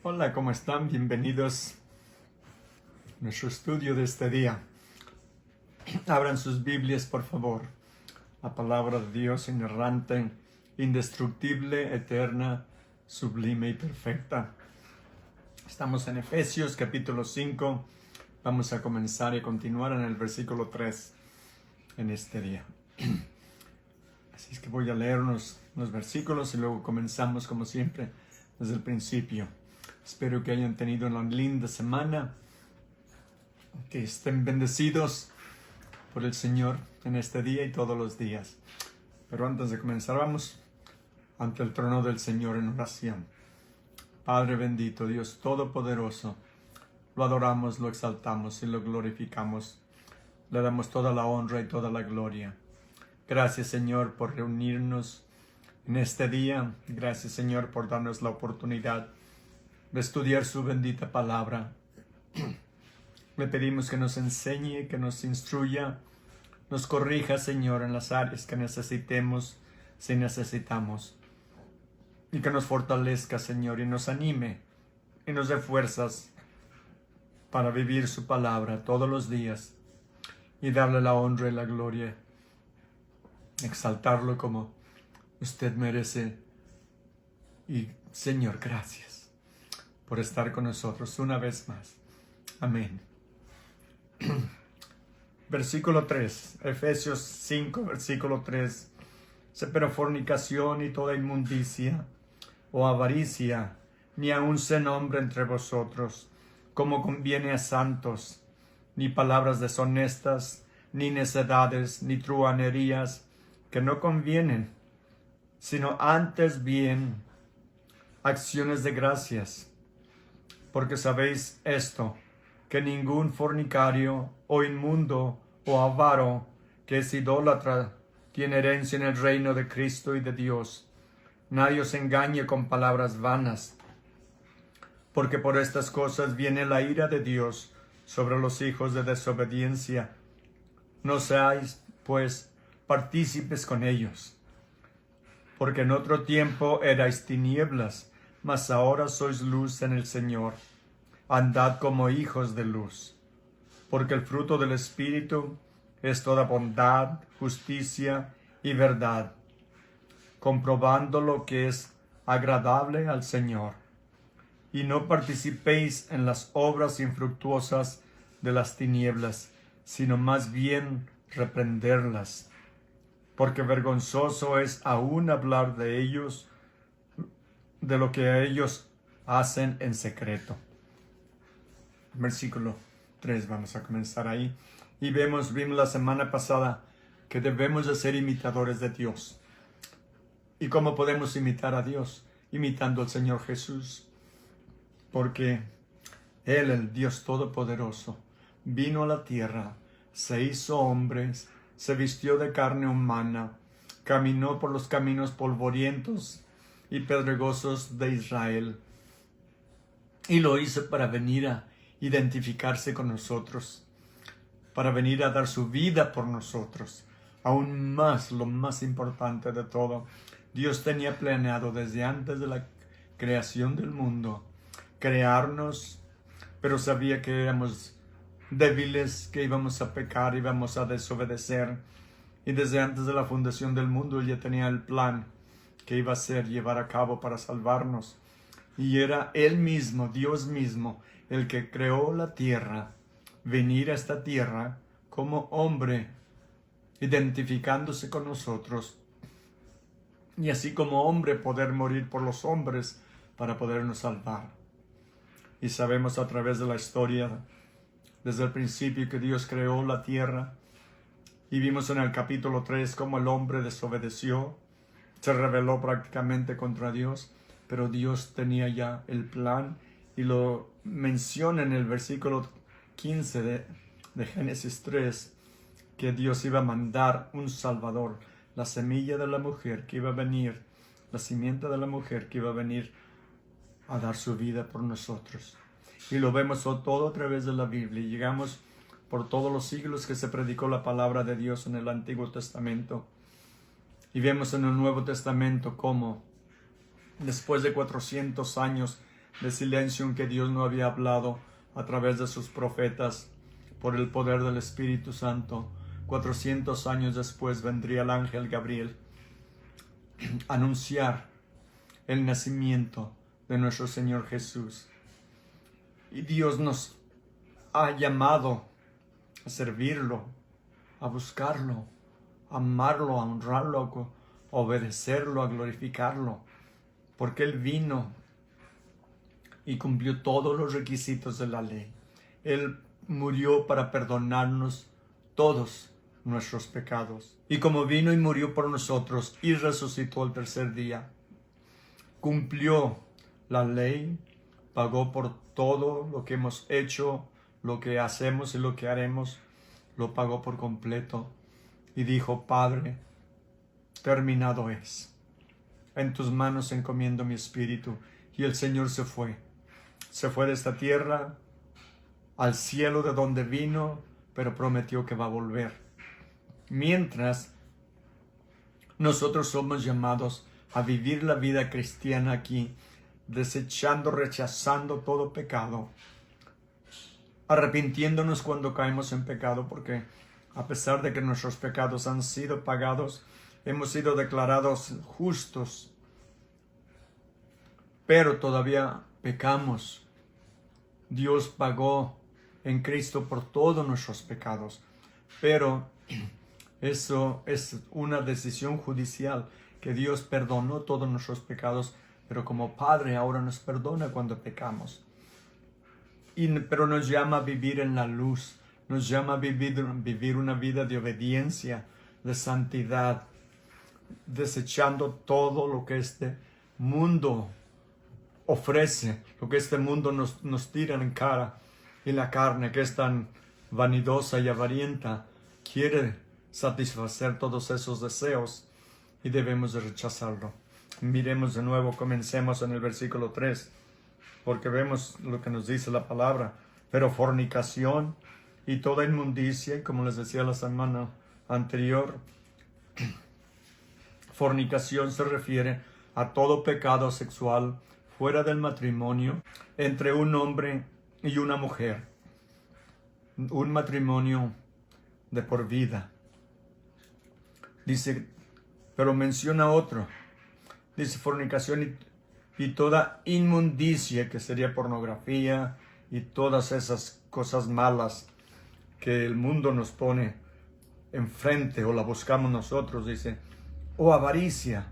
Hola, ¿cómo están? Bienvenidos a nuestro estudio de este día. Abran sus Biblias, por favor. La palabra de Dios inerrante, indestructible, eterna, sublime y perfecta. Estamos en Efesios capítulo 5. Vamos a comenzar y continuar en el versículo 3 en este día. Así es que voy a leer unos versículos y luego comenzamos como siempre desde el principio. Espero que hayan tenido una linda semana, que estén bendecidos por el Señor en este día y todos los días. Pero antes de comenzar, vamos ante el trono del Señor en oración. Padre bendito, Dios todopoderoso, lo adoramos, lo exaltamos y lo glorificamos. Le damos toda la honra y toda la gloria. Gracias, Señor, por reunirnos en este día. Gracias, Señor, por darnos la oportunidad de estudiar su bendita palabra. Le pedimos que nos enseñe, que nos instruya, nos corrija, Señor, en las áreas que necesitemos, si necesitamos. Y que nos fortalezca, Señor, y nos anime, y nos dé fuerzas para vivir su palabra todos los días, y darle la honra y la gloria, exaltarlo como usted merece. Y, Señor, gracias por estar con nosotros una vez más. Amén. Versículo 3, Efesios 5, versículo 3. Pero fornicación y toda inmundicia o avaricia, ni aun se nombre entre vosotros, como conviene a santos, ni palabras deshonestas, ni necedades, ni truhanerías, que no convienen, sino antes bien acciones de gracias. Porque sabéis esto, que ningún fornicario, o inmundo, o avaro, que es idólatra, tiene herencia en el reino de Cristo y de Dios. Nadie os engañe con palabras vanas, porque por estas cosas viene la ira de Dios sobre los hijos de desobediencia. No seáis, pues, partícipes con ellos. Porque en otro tiempo erais tinieblas, mas ahora sois luz en el Señor. Andad como hijos de luz, porque el fruto del Espíritu es toda bondad, justicia y verdad, comprobando lo que es agradable al Señor. Y no participéis en las obras infructuosas de las tinieblas, sino más bien reprenderlas, porque vergonzoso es aún hablar de ellos, de lo que ellos hacen en secreto. Versículo 3, vamos a comenzar ahí. Y vimos la semana pasada que debemos de ser imitadores de Dios. ¿Y cómo podemos imitar a Dios? Imitando al Señor Jesús. Porque Él, el Dios Todopoderoso, vino a la tierra, se hizo hombre, se vistió de carne humana, caminó por los caminos polvorientos y pedregosos de Israel. Y lo hizo para venir a identificarse con nosotros, para venir a dar su vida por nosotros. Aún más, lo más importante de todo, Dios tenía planeado desde antes de la creación del mundo, crearnos, pero sabía que éramos débiles, que íbamos a pecar, íbamos a desobedecer. Y desde antes de la fundación del mundo, Él ya tenía el plan que iba a ser llevar a cabo para salvarnos. Y era Él mismo, Dios mismo, el que creó la tierra, venir a esta tierra como hombre, identificándose con nosotros, y así como hombre poder morir por los hombres para podernos salvar. Y sabemos a través de la historia, desde el principio, que Dios creó la tierra, y vimos en el capítulo 3 cómo el hombre desobedeció, se rebeló prácticamente contra Dios, pero Dios tenía ya el plan, y lo menciona en el versículo 15 de Génesis 3, que Dios iba a mandar un Salvador, la semilla de la mujer que iba a venir, la simiente de la mujer que iba a venir a dar su vida por nosotros. Y lo vemos todo a través de la Biblia. Llegamos por todos los siglos que se predicó la palabra de Dios en el Antiguo Testamento. Y vemos en el Nuevo Testamento cómo después de 400 años de silencio en que Dios no había hablado a través de sus profetas por el poder del Espíritu Santo. 400 años después vendría el ángel Gabriel a anunciar el nacimiento de nuestro Señor Jesús. Y Dios nos ha llamado a servirlo, a buscarlo, a amarlo, a honrarlo, a obedecerlo, a glorificarlo, porque Él vino y cumplió todos los requisitos de la ley. Él murió para perdonarnos todos nuestros pecados. Y como vino y murió por nosotros y resucitó el tercer día, cumplió la ley, pagó por todo lo que hemos hecho, lo que hacemos y lo que haremos, lo pagó por completo. Y dijo: Padre, terminado es. En tus manos encomiendo mi espíritu. Y el Señor se fue. Se fue de esta tierra al cielo de donde vino, pero prometió que va a volver. Mientras nosotros somos llamados a vivir la vida cristiana aquí, desechando, rechazando todo pecado, arrepintiéndonos cuando caemos en pecado, porque a pesar de que nuestros pecados han sido pagados, hemos sido declarados justos, pero todavía pecamos. Dios pagó en Cristo por todos nuestros pecados, pero eso es una decisión judicial, que Dios perdonó todos nuestros pecados, pero como Padre ahora nos perdona cuando pecamos. Pero nos llama a vivir en la luz, nos llama a vivir una vida de obediencia, de santidad, desechando todo lo que este mundo ofrece, lo que este mundo nos tira en cara, y la carne, que es tan vanidosa y avarienta, quiere satisfacer todos esos deseos y debemos de rechazarlo. Miremos de nuevo, comencemos en el versículo 3, porque vemos lo que nos dice la palabra. Pero fornicación y toda inmundicia, y como les decía la semana anterior, fornicación se refiere a todo pecado sexual fuera del matrimonio entre un hombre y una mujer, un matrimonio de por vida. Dice, pero menciona otro, dice fornicación y toda inmundicia, que sería pornografía y todas esas cosas malas que el mundo nos pone enfrente o la buscamos nosotros, dice, o avaricia.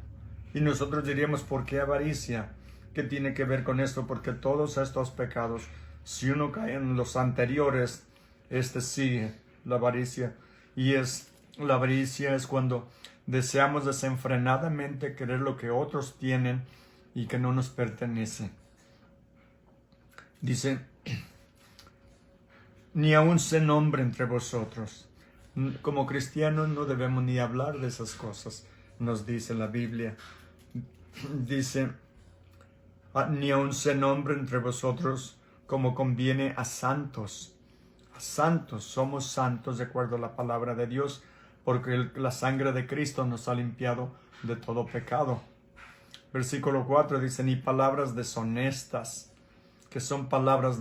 Y nosotros diríamos, ¿por qué avaricia? ¿Qué tiene que ver con esto? Porque todos estos pecados, si uno cae en los anteriores, sigue la avaricia. Y la avaricia es cuando deseamos desenfrenadamente querer lo que otros tienen y que no nos pertenece. Dice, ni aun se nombre entre vosotros. Como cristianos no debemos ni hablar de esas cosas, nos dice la Biblia. Dice, ni aun se nombre entre vosotros como conviene a santos. A santos, somos santos de acuerdo a la palabra de Dios, porque la sangre de Cristo nos ha limpiado de todo pecado. Versículo 4 dice, ni palabras deshonestas, que son palabras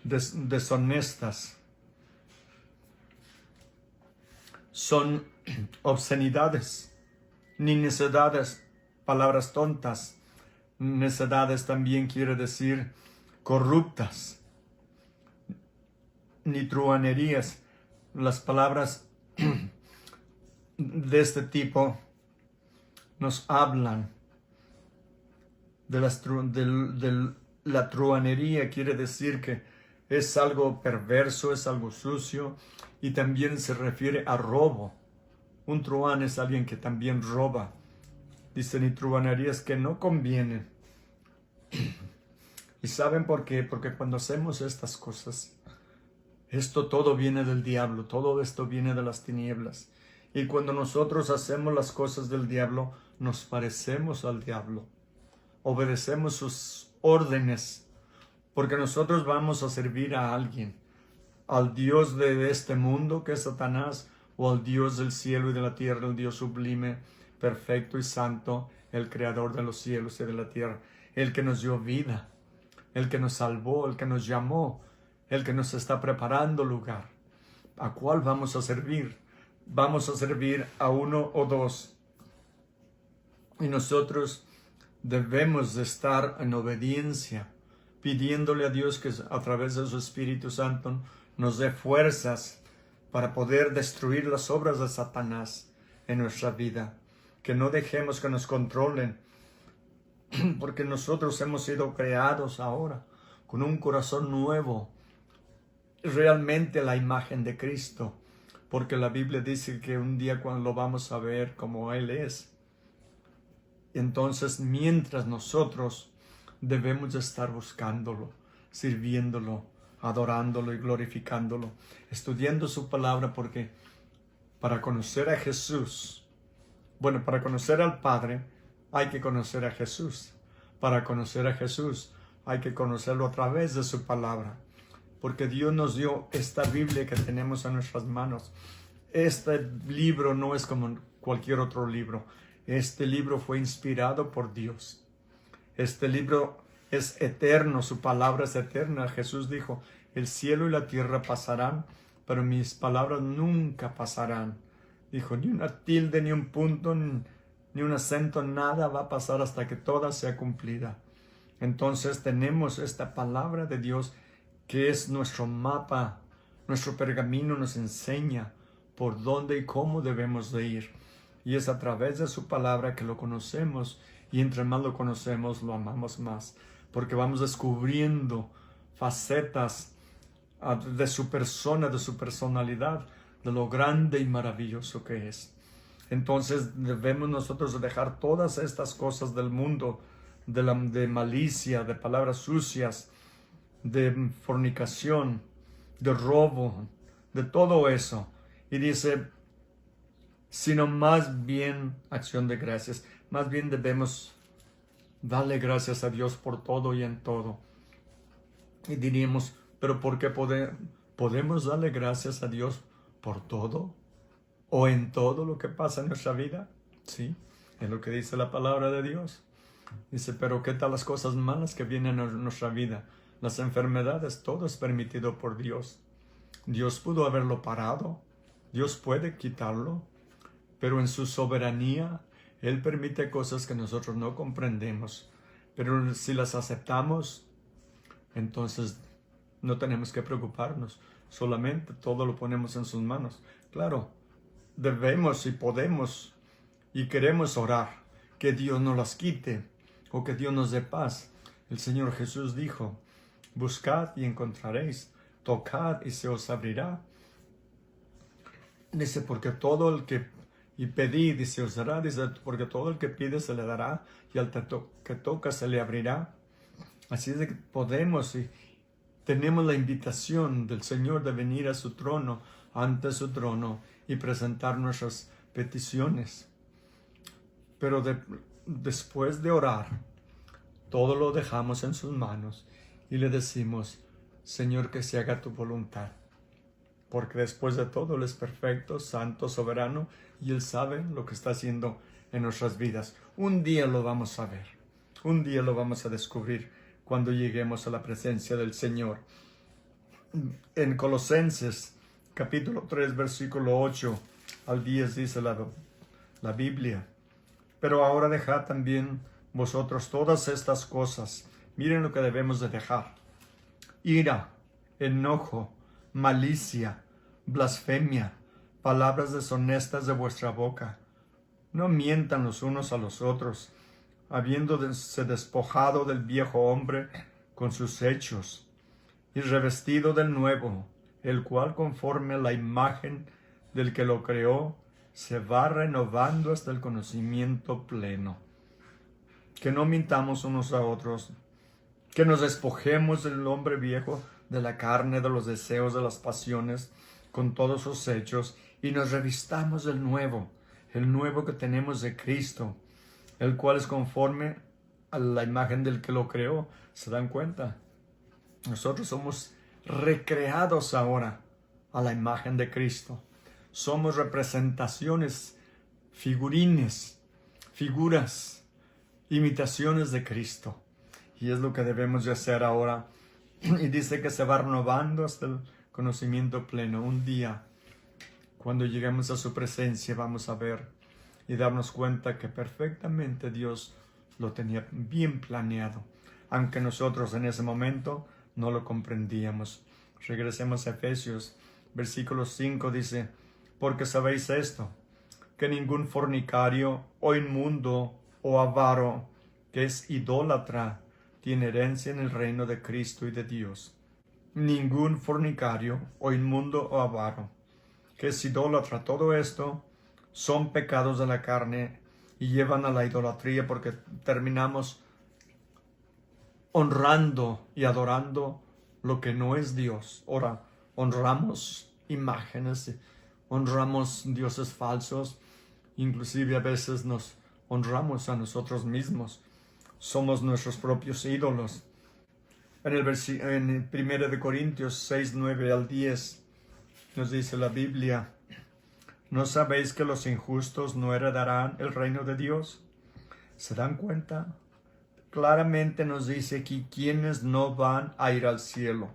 deshonestas. Son obscenidades, ni necedades, palabras tontas. Necedades también quiere decir corruptas, ni truhanerías. Las palabras de este tipo nos hablan de la truhanería. Quiere decir que es algo perverso, es algo sucio, y también se refiere a robo. Un truhán es alguien que también roba. Dicen, y truhanerías que no convienen. ¿Y saben por qué? Porque cuando hacemos estas cosas, esto todo viene del diablo, todo esto viene de las tinieblas. Y cuando nosotros hacemos las cosas del diablo, nos parecemos al diablo. Obedecemos sus órdenes, porque nosotros vamos a servir a alguien, al Dios de este mundo, que es Satanás, o al Dios del cielo y de la tierra, el Dios sublime, perfecto y santo, el creador de los cielos y de la tierra, el que nos dio vida. el que nos salvó, el que nos llamó, el que nos está preparando lugar. ¿A cuál vamos a servir? Vamos a servir a uno o dos. Y nosotros debemos de estar en obediencia, pidiéndole a Dios que a través de su Espíritu Santo nos dé fuerzas para poder destruir las obras de Satanás en nuestra vida. Que no dejemos que nos controlen, porque nosotros hemos sido creados ahora con un corazón nuevo, realmente la imagen de Cristo, porque la Biblia dice que un día cuando lo vamos a ver como Él es. Entonces, mientras nosotros debemos estar buscándolo, sirviéndolo, adorándolo y glorificándolo, estudiando su palabra, porque para conocer a Jesús, para conocer al Padre, hay que conocer a Jesús. Para conocer a Jesús, hay que conocerlo a través de su palabra. Porque Dios nos dio esta Biblia que tenemos en nuestras manos. Este libro no es como cualquier otro libro. Este libro fue inspirado por Dios. Este libro es eterno, su palabra es eterna. Jesús dijo, el cielo y la tierra pasarán, pero mis palabras nunca pasarán. Dijo, ni una tilde, ni un punto, ni un acento, nada va a pasar hasta que toda sea cumplida. Entonces tenemos esta palabra de Dios que es nuestro mapa, nuestro pergamino nos enseña por dónde y cómo debemos de ir. Y es a través de su palabra que lo conocemos, y entre más lo conocemos, lo amamos más, porque vamos descubriendo facetas de su persona, de su personalidad, de lo grande y maravilloso que es. Entonces debemos nosotros dejar todas estas cosas del mundo, de malicia, de palabras sucias, de fornicación, de robo, de todo eso. Y dice, sino más bien acción de gracias. Más bien debemos darle gracias a Dios por todo y en todo. Y diríamos, pero ¿por qué podemos darle gracias a Dios por todo? ¿O en todo lo que pasa en nuestra vida? Sí, es lo que dice la palabra de Dios. Dice, pero ¿qué tal las cosas malas que vienen a nuestra vida? Las enfermedades, todo es permitido por Dios. Dios pudo haberlo parado. Dios puede quitarlo. Pero en su soberanía, Él permite cosas que nosotros no comprendemos. Pero si las aceptamos, entonces no tenemos que preocuparnos. Solamente todo lo ponemos en sus manos. Claro, debemos y podemos y queremos orar que Dios nos las quite o que Dios nos dé paz. El Señor Jesús dijo, buscad y encontraréis, tocad y se os abrirá. Dice, porque todo el que pedid y se os dará, dice, porque todo el que pide se le dará, y al que toca se le abrirá. Así es de que podemos y tenemos la invitación del Señor de venir a su trono, ante su trono, y presentar nuestras peticiones. Pero después de orar, todo lo dejamos en sus manos y le decimos, Señor, que se haga tu voluntad. Porque después de todo Él es perfecto, santo, soberano, y Él sabe lo que está haciendo en nuestras vidas. Un día lo vamos a ver, un día lo vamos a descubrir cuando lleguemos a la presencia del Señor. En Colosenses, capítulo 3, versículo 8 al 10, dice la Biblia, pero ahora dejad también vosotros todas estas cosas. Miren lo que debemos de dejar. Ira, enojo, malicia, blasfemia, palabras deshonestas de vuestra boca. No mientan los unos a los otros, habiéndose despojado del viejo hombre con sus hechos, y revestido del nuevo, el cual conforme a la imagen del que lo creó, se va renovando hasta el conocimiento pleno. Que no mintamos unos a otros, que nos despojemos del hombre viejo, de la carne, de los deseos, de las pasiones, con todos sus hechos, y nos revistamos del nuevo, el nuevo que tenemos de Cristo, el cual es conforme a la imagen del que lo creó. ¿Se dan cuenta? Nosotros somos recreados ahora a la imagen de Cristo. Somos representaciones, figuras, imitaciones de Cristo. Y es lo que debemos de hacer ahora. Y dice que se va renovando hasta el conocimiento pleno. Un día, cuando lleguemos a su presencia, vamos a ver y darnos cuenta que perfectamente Dios lo tenía bien planeado, aunque nosotros en ese momento no lo comprendíamos. Regresemos a Efesios, versículo 5 dice, porque sabéis esto, que ningún fornicario o inmundo o avaro, que es idólatra, tiene herencia en el reino de Cristo y de Dios. Ningún fornicario o inmundo o avaro, que es idólatra, todo esto son pecados de la carne y llevan a la idolatría, porque terminamos honrando y adorando lo que no es Dios. Ahora, honramos imágenes, honramos dioses falsos, inclusive a veces nos honramos a nosotros mismos. Somos nuestros propios ídolos. En 1 Corintios 6, 9 al 10 nos dice la Biblia, ¿no sabéis que los injustos no heredarán el reino de Dios? ¿Se dan cuenta? Claramente nos dice aquí quiénes no van a ir al cielo.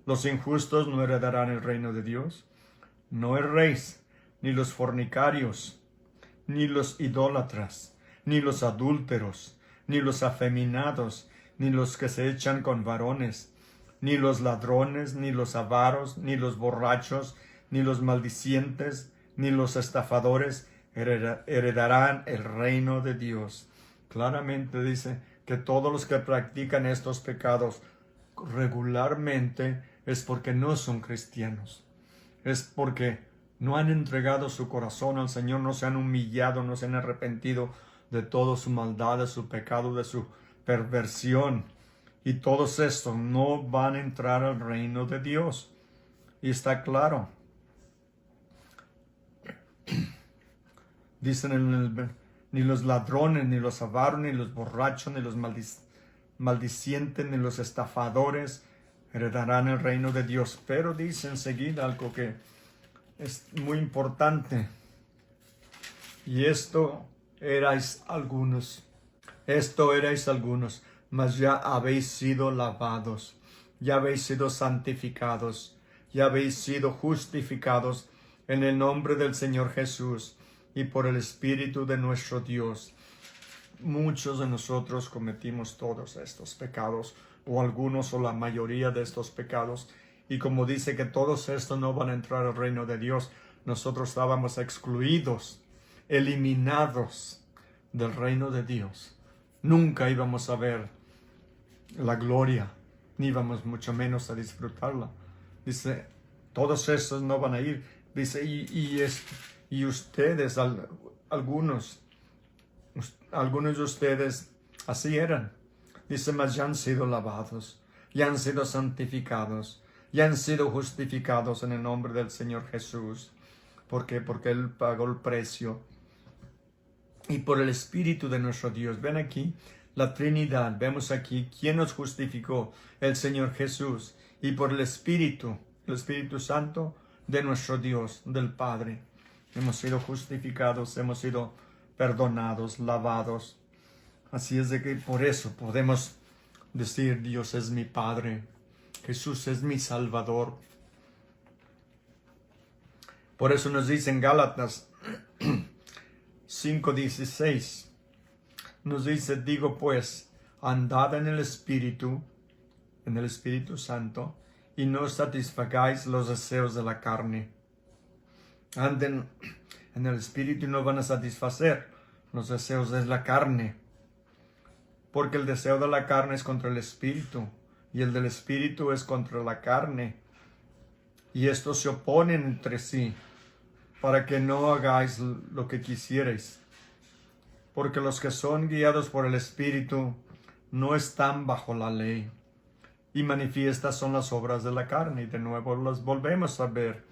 Los injustos no heredarán el reino de Dios. No erréis, ni los fornicarios, ni los idólatras, ni los adúlteros, ni los afeminados, ni los que se echan con varones, ni los ladrones, ni los avaros, ni los borrachos, ni los maldicientes, ni los estafadores heredarán el reino de Dios. Claramente dice que todos los que practican estos pecados regularmente es porque no son cristianos. Es porque no han entregado su corazón al Señor, no se han humillado, no se han arrepentido de toda su maldad, de su pecado, de su perversión. Y todos estos no van a entrar al reino de Dios. Y está claro. Dicen ni los ladrones, ni los avaros, ni los borrachos, ni los maldicientes, ni los estafadores heredarán el reino de Dios. Pero dice enseguida algo que es muy importante. Y esto erais algunos, mas ya habéis sido lavados, ya habéis sido santificados, ya habéis sido justificados en el nombre del Señor Jesús y por el Espíritu de nuestro Dios. Muchos de nosotros cometimos todos estos pecados, o algunos o la mayoría de estos pecados, y como dice que todos estos no van a entrar al reino de Dios, nosotros estábamos excluidos, eliminados del reino de Dios. Nunca íbamos a ver la gloria, ni íbamos mucho menos a disfrutarla. Dice, todos estos no van a ir. Dice, y ustedes, algunos de ustedes así eran. Dice, mas ya han sido lavados, ya han sido santificados, ya han sido justificados en el nombre del Señor Jesús. ¿Por qué? Porque Él pagó el precio. Y por el Espíritu de nuestro Dios. Ven aquí la Trinidad. Vemos aquí quién nos justificó, el Señor Jesús. Y por el Espíritu Santo de nuestro Dios, del Padre. Hemos sido justificados, hemos sido perdonados, lavados. Así es de que por eso podemos decir, Dios es mi Padre, Jesús es mi Salvador. Por eso nos dice en Gálatas 5:16, nos dice, digo pues, andad en el Espíritu Santo, y no satisfagáis los deseos de la carne. Anden en el Espíritu y no van a satisfacer los deseos de la carne. Porque el deseo de la carne es contra el Espíritu, y el del Espíritu es contra la carne. Y estos se oponen entre sí, para que no hagáis lo que quisierais. Porque los que son guiados por el Espíritu no están bajo la ley. Y manifiestas son las obras de la carne. Y de nuevo las volvemos a ver.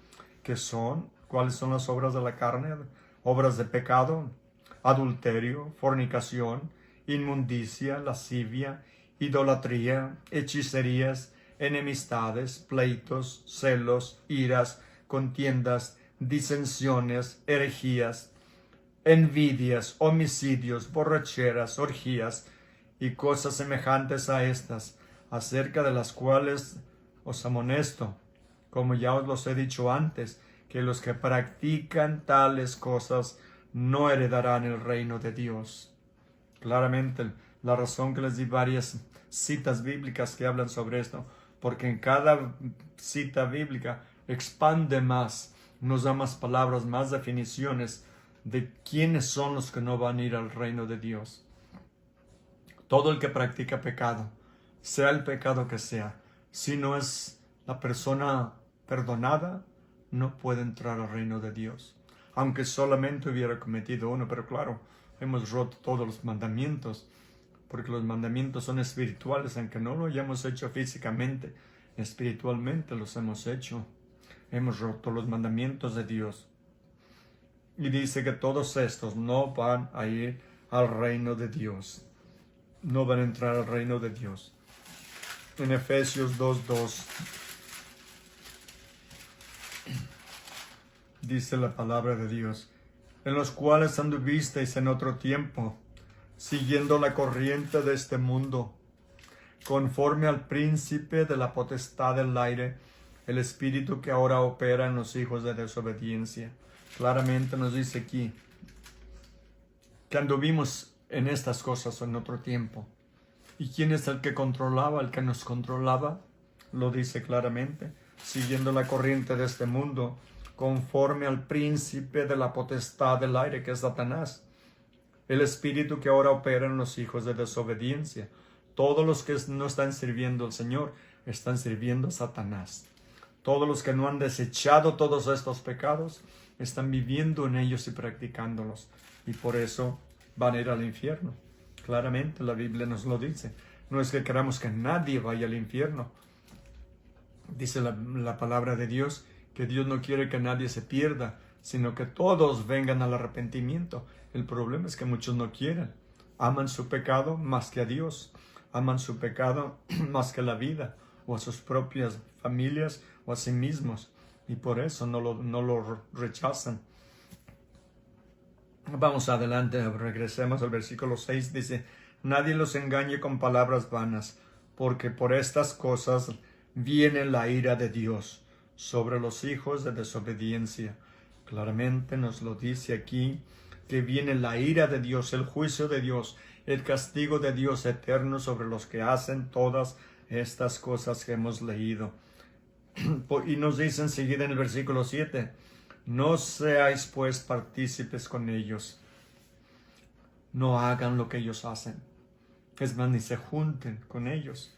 ¿Cuáles son las obras de la carne? Obras de pecado, adulterio, fornicación, inmundicia, lascivia, idolatría, hechicerías, enemistades, pleitos, celos, iras, contiendas, disensiones, herejías, envidias, homicidios, borracheras, orgías y cosas semejantes a estas, acerca de las cuales os amonesto, como ya os los he dicho antes, que los que practican tales cosas no heredarán el reino de Dios. Claramente, la razón que les di varias citas bíblicas que hablan sobre esto, porque en cada cita bíblica expande más, nos da más palabras, más definiciones de quiénes son los que no van a ir al reino de Dios. Todo el que practica pecado, sea el pecado que sea, si no es la persona perdonada, no puede entrar al reino de Dios. Aunque solamente hubiera cometido uno, pero claro, hemos roto todos los mandamientos, porque los mandamientos son espirituales, aunque no lo hayamos hecho físicamente, espiritualmente los hemos hecho. Hemos roto los mandamientos de Dios. Y dice que todos estos no van a ir al reino de Dios. No van a entrar al reino de Dios. En Efesios 2:2 dice la palabra de Dios, en los cuales anduvisteis en otro tiempo, siguiendo la corriente de este mundo, conforme al príncipe de la potestad del aire, el espíritu que ahora opera en los hijos de desobediencia. Claramente nos dice aquí que anduvimos en estas cosas en otro tiempo. ¿Y quién es el que controlaba, el que nos controlaba? Lo dice claramente, siguiendo la corriente de este mundo, conforme al príncipe de la potestad del aire, que es Satanás, el espíritu que ahora opera en los hijos de desobediencia. Todos los que no están sirviendo al Señor están sirviendo a Satanás. Todos los que no han desechado todos estos pecados están viviendo en ellos y practicándolos, y por eso van a ir al infierno. Claramente la Biblia nos lo dice. No es que queramos que nadie vaya al infierno. Dice la palabra de Dios que Dios no quiere que nadie se pierda, sino que todos vengan al arrepentimiento. El problema es que muchos no quieren. Aman su pecado más que a Dios. Aman su pecado más que la vida, o a sus propias familias, o a sí mismos. Y por eso no lo rechazan. Vamos adelante, regresemos al versículo 6. Dice, nadie los engañe con palabras vanas, porque por estas cosas viene la ira de Dios sobre los hijos de desobediencia. Claramente nos lo dice aquí, que viene la ira de Dios, el juicio de Dios, el castigo de Dios eterno sobre los que hacen todas estas cosas que hemos leído. Y nos dice enseguida en el versículo 7, no seáis pues partícipes con ellos. No hagan lo que ellos hacen. Es más, ni se junten con ellos.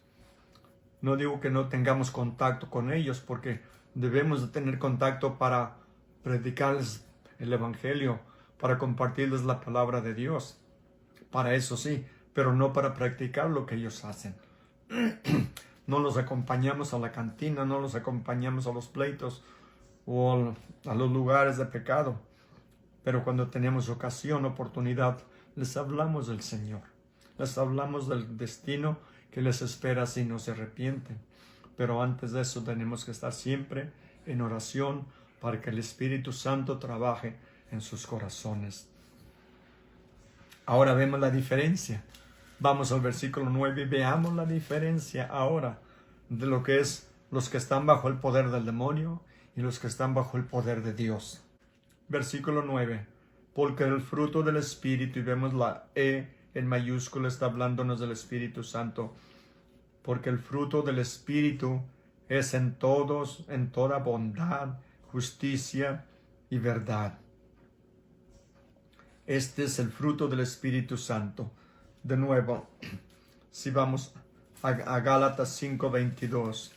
No digo que no tengamos contacto con ellos, porque debemos de tener contacto para predicarles el Evangelio, para compartirles la palabra de Dios. Para eso sí, pero no para practicar lo que ellos hacen. No los acompañamos a la cantina, no los acompañamos a los pleitos o a los lugares de pecado. Pero cuando tenemos ocasión, oportunidad, les hablamos del Señor. Les hablamos del destino que les espera si no se arrepienten. Pero antes de eso tenemos que estar siempre en oración para que el Espíritu Santo trabaje en sus corazones. Ahora vemos la diferencia. Vamos al versículo 9 y veamos la diferencia ahora de lo que es los que están bajo el poder del demonio y los que están bajo el poder de Dios. Versículo 9. Porque el fruto del Espíritu, y vemos la E en mayúscula, está hablándonos del Espíritu Santo. Porque el fruto del Espíritu es en toda bondad, justicia y verdad. Este es el fruto del Espíritu Santo. De nuevo, si vamos a Gálatas 5:22.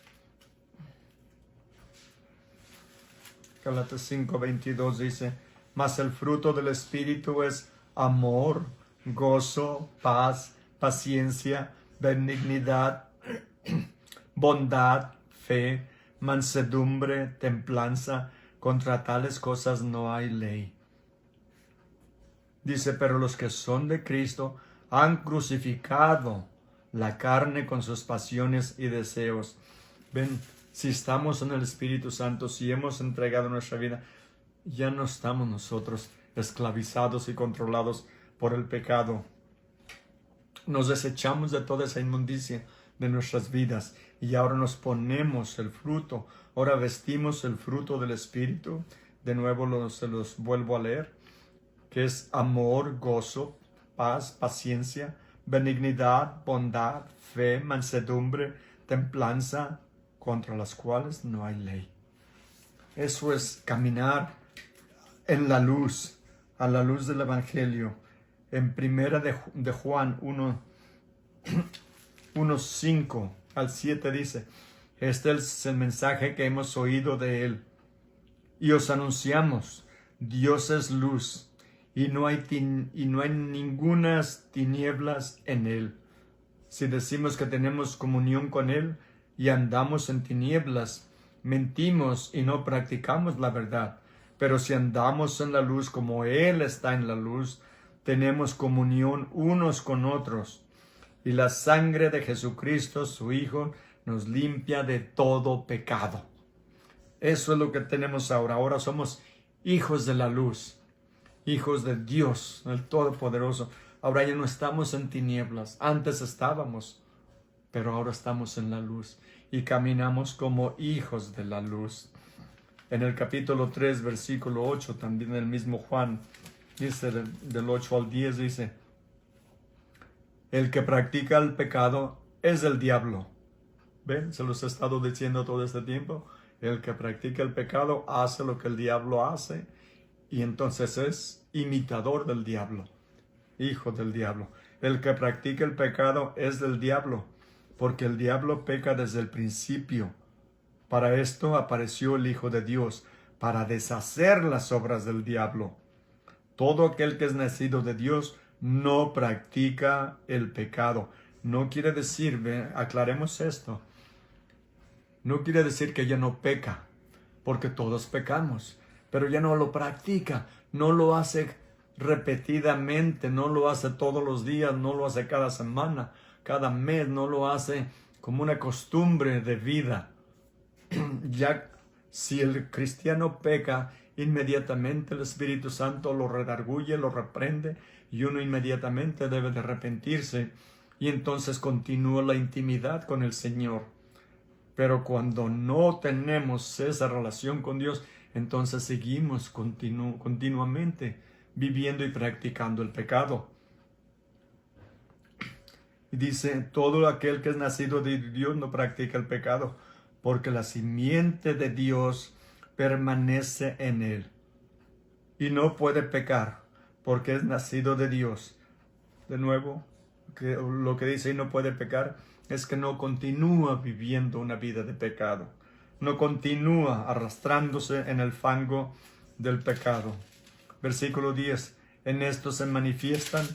Gálatas 5:22 dice, mas el fruto del Espíritu es amor, gozo, paz, paciencia, benignidad, bondad, fe, mansedumbre, templanza. Contra tales cosas no hay ley. Dice, pero los que son de Cristo han crucificado la carne con sus pasiones y deseos. Ven, si estamos en el Espíritu Santo, si hemos entregado nuestra vida, ya no estamos nosotros esclavizados y controlados por el pecado. nos desechamos de toda esa inmundicia de nuestras vidas y ahora nos ponemos el fruto. Ahora vestimos el fruto del Espíritu. De nuevo se los vuelvo a leer, que es amor, gozo, paz, paciencia, benignidad, bondad, fe, mansedumbre, templanza, contra las cuales no hay ley. Eso es caminar en la luz, a la luz del Evangelio. En primera de Juan 1:5 al 7 dice, este es el mensaje que hemos oído de él y os anunciamos, Dios es luz y no hay ningunas tinieblas en él. Si decimos que tenemos comunión con él y andamos en tinieblas, mentimos y no practicamos la verdad. Pero si andamos en la luz como él está en la luz, tenemos comunión unos con otros. Y la sangre de Jesucristo, su Hijo, nos limpia de todo pecado. Eso es lo que tenemos ahora. Ahora somos hijos de la luz, hijos de Dios, el Todopoderoso. Ahora ya no estamos en tinieblas. Antes estábamos, pero ahora estamos en la luz y caminamos como hijos de la luz. En el capítulo 3, versículo 8, también el mismo Juan, dice del 8 al 10, dice, el que practica el pecado es el diablo. ¿Ven? Se los he estado diciendo todo este tiempo. El que practica el pecado hace lo que el diablo hace y entonces es imitador del diablo, hijo del diablo. El que practica el pecado es del diablo, porque el diablo peca desde el principio. Para esto apareció el Hijo de Dios, para deshacer las obras del diablo. Todo aquel que es nacido de Dios no practica el pecado. No quiere decir, aclaremos esto, no quiere decir que ella no peca, porque todos pecamos, pero ella no lo practica, no lo hace repetidamente, no lo hace todos los días, no lo hace cada semana, cada mes, no lo hace como una costumbre de vida. Ya si el cristiano peca, inmediatamente el Espíritu Santo lo redarguye, lo reprende y uno inmediatamente debe de arrepentirse y entonces continúa la intimidad con el Señor. Pero cuando no tenemos esa relación con Dios, entonces seguimos continuamente viviendo y practicando el pecado. Y dice, todo aquel que es nacido de Dios no practica el pecado, porque la simiente de Dios permanece en él. Y no puede pecar, porque es nacido de Dios. De nuevo, lo que dice y no puede pecar es que no continúa viviendo una vida de pecado. No continúa arrastrándose en el fango del pecado. Versículo 10. En esto se manifiestan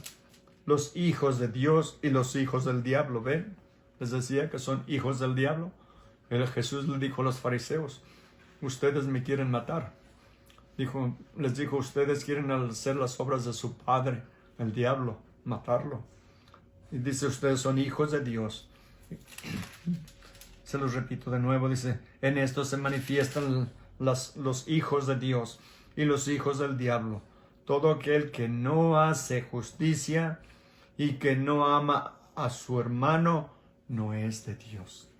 los hijos de Dios y los hijos del diablo. ¿Ven? Les decía que son hijos del diablo. Jesús le dijo a los fariseos, ustedes me quieren matar. Les dijo, ustedes quieren hacer las obras de su padre, el diablo, matarlo. Y dice, ustedes son hijos de Dios. Se los repito de nuevo, dice, en esto se manifiestan los hijos de Dios y los hijos del diablo. Todo aquel que no hace justicia y que no ama a su hermano no es de Dios.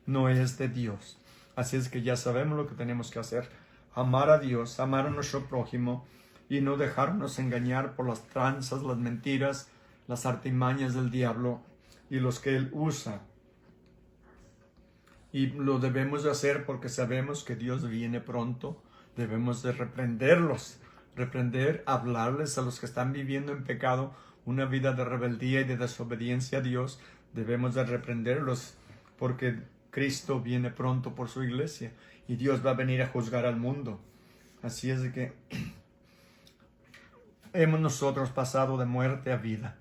No es de Dios. Así es que ya sabemos lo que tenemos que hacer. Amar a Dios, amar a nuestro prójimo y no dejarnos engañar por las tranzas, las mentiras, las artimañas del diablo y los que él usa. Y lo debemos de hacer porque sabemos que Dios viene pronto. Debemos de reprenderlos, hablarles a los que están viviendo en pecado, una vida de rebeldía y de desobediencia a Dios. Debemos de reprenderlos porque Cristo viene pronto por su iglesia y Dios va a venir a juzgar al mundo. Así es de que hemos nosotros pasado de muerte a vida.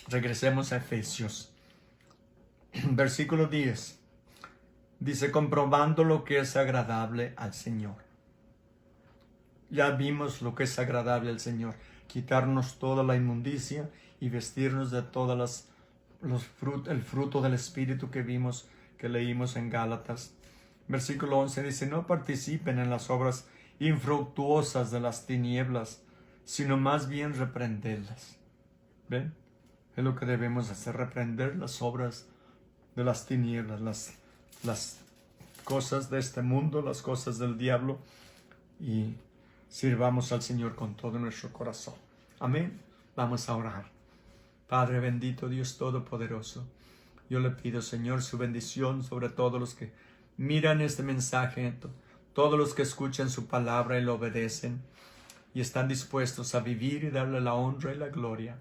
Regresemos a Efesios. Versículo 10. Dice, comprobando lo que es agradable al Señor. Ya vimos lo que es agradable al Señor. Quitarnos toda la inmundicia y vestirnos de todas el fruto del Espíritu que vimos, que leímos en Gálatas. Versículo 11 dice, no participen en las obras infructuosas de las tinieblas, sino más bien reprenderlas. ¿Ven? Es lo que debemos hacer, reprender las obras de las tinieblas, las cosas de este mundo, las cosas del diablo, y sirvamos al Señor con todo nuestro corazón. Amén. Vamos a orar. Padre bendito, Dios Todopoderoso, yo le pido, Señor, su bendición sobre todos los que miran este mensaje, todos los que escuchan su palabra y lo obedecen y están dispuestos a vivir y darle la honra y la gloria.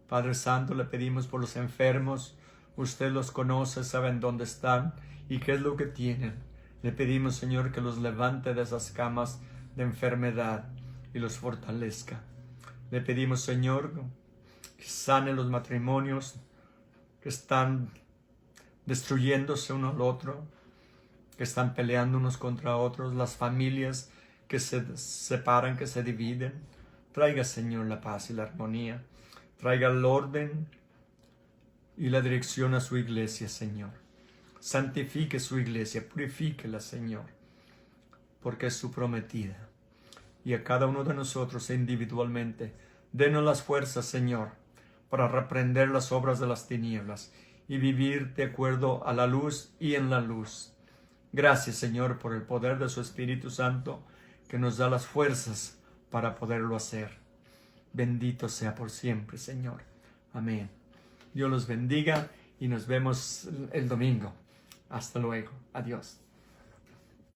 Padre Santo, le pedimos por los enfermos. Usted los conoce, saben dónde están y qué es lo que tienen. Le pedimos, Señor, que los levante de esas camas de enfermedad y los fortalezca. Le pedimos, Señor, que sane los matrimonios que están destruyéndose uno al otro, que están peleando unos contra otros, las familias que se separan, que se dividen. Traiga, Señor, la paz y la armonía. Traiga el orden y la dirección a su iglesia, Señor. Santifique su iglesia, purifíquela, Señor, porque es su prometida. Y a cada uno de nosotros individualmente, denos las fuerzas, Señor, para reprender las obras de las tinieblas y vivir de acuerdo a la luz y en la luz. Gracias, Señor, por el poder de su Espíritu Santo, que nos da las fuerzas para poderlo hacer. Bendito sea por siempre, Señor. Amén. Dios los bendiga y nos vemos el domingo. Hasta luego. Adiós.